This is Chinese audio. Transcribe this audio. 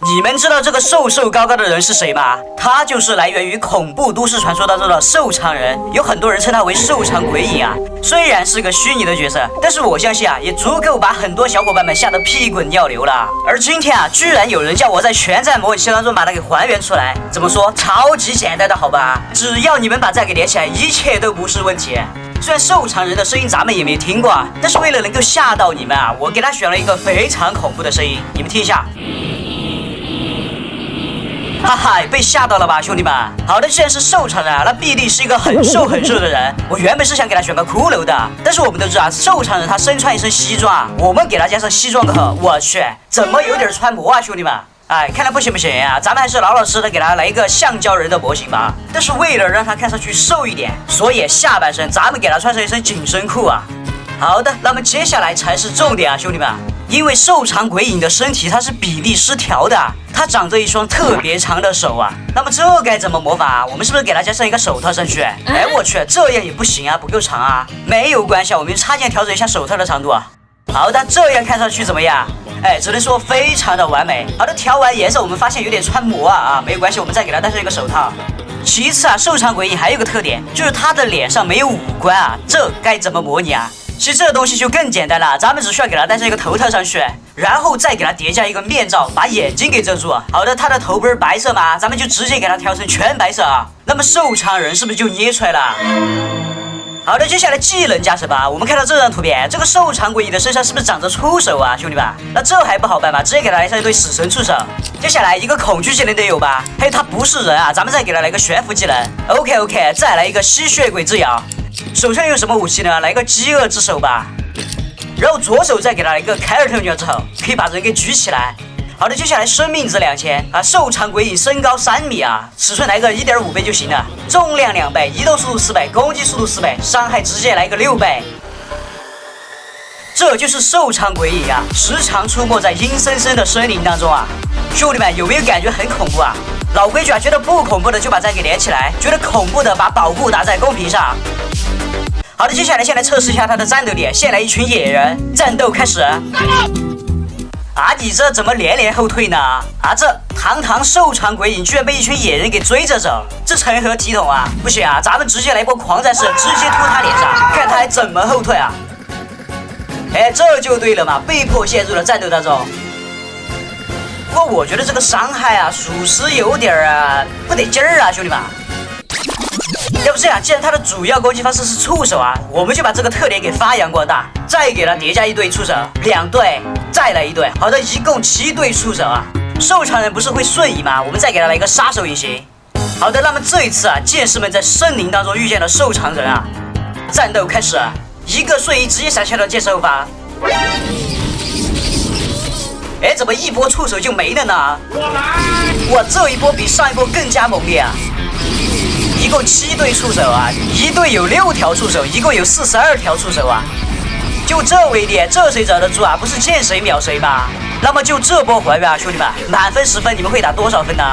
你们知道这个瘦高的人是谁吗？他就是来源于恐怖都市传说当中的瘦长人，有很多人称他为瘦长鬼影啊。虽然是个虚拟的角色，但是我相信啊，也足够把很多小伙伴们吓得屁滚尿流了。而今天啊，居然有人叫我在全站模拟器当中把它给还原出来，怎么说？超级简单的好吧？只要你们把站给连起来，一切都不是问题。虽然瘦长人的声音咱们也没听过啊，但是为了能够吓到你们啊，我给他选了一个非常恐怖的声音，你们听一下。哈哈，被吓到了吧，兄弟们？好的，既然是瘦长人啊，那必定是一个很瘦的人。我原本是想给他选个骷髅的，但是我们都知道，瘦长人他身穿一身西装啊，我们给他加上西装过后，我去，怎么有点穿模啊，兄弟们？哎，看来不行啊，咱们还是老实的给他来一个橡胶人的模型吧。但是为了让他看上去瘦一点，所以下半身咱们给他穿上一身紧身裤啊。好的，那么接下来才是重点啊，兄弟们。因为瘦长鬼影的身体它是比例失调的，它长着一双特别长的手啊。那么这该怎么模仿啊？我们是不是给它加上一个手套上去？哎，我去，这样也不行啊，不够长啊。没有关系，我们插件调整一下手套的长度啊。好的，这样看上去怎么样？哎，只能说非常的完美。好的，调完颜色，我们发现有点穿模啊，没有关系，我们再给它戴上一个手套。其次啊，瘦长鬼影还有个特点，就是他的脸上没有五官啊，这该怎么模拟啊？其实这个东西就更简单了，咱们只需要给它戴上一个头套上去，然后再给它叠加一个面罩，把眼睛给遮住。好的，它的头不是白色吗？咱们就直接给它调成全白色啊。那么瘦长人是不是就捏出来了？好的，接下来技能加成吧。我们看到这张图片，这个瘦长鬼影的身上是不是长着触手啊，兄弟们？那这还不好办吧？直接给他来上一对死神触手。接下来一个恐惧技能得有吧？还有他不是人啊，咱们再给他来个悬浮技能。OK， 再来一个吸血鬼之咬。手上有什么武器呢？来个饥饿之手吧。然后左手再给他来一个凯尔特鸟之后，可以把人给举起来。好的，接下来生命值2000啊，瘦长鬼影身高3米啊，尺寸来个1.5倍就行了，重量2倍，移动速度4倍，攻击速度4倍，伤害直接来个6倍。这就是瘦长鬼影啊，时常出没在阴森森的森林当中啊。兄弟们有没有感觉很恐怖啊？老规矩啊，觉得不恐怖的就把赞给连起来，觉得恐怖的把保护打在公屏上。好的，接下来先来测试一下他的战斗力，先来一群野人，战斗开始。啊，你这怎么连后退呢？啊，这堂堂瘦长鬼影居然被一群野人给追着走，这成何体统啊？不行啊，咱们直接来一波狂战士，直接吐他脸上，看他还怎么后退啊！哎，这就对了嘛，被迫陷入了战斗当中。不过我觉得这个伤害啊，属实有点不得劲儿啊，兄弟们。要不这样，既然他的主要攻击方式是触手啊，我们就把这个特点给发扬光大，再给他叠加一对触手，2对，再来1对，好的，一共7对触手啊。瘦长人不是会瞬移吗？我们再给他来一个杀手隐形。好的，那么这一次啊，剑士们在森林当中遇见了瘦长人啊，战斗开始，一个瞬移直接闪现到剑士后方。哎，怎么一波触手就没了呢？哇，这一波比上一波更加猛烈啊！一共7对触手啊，一队有6条触手，一共有42条触手啊！就这威力，这谁遭得住啊？不是见谁秒谁吗？那么就这波还原啊，兄弟们，满分10分，你们会打多少分呢？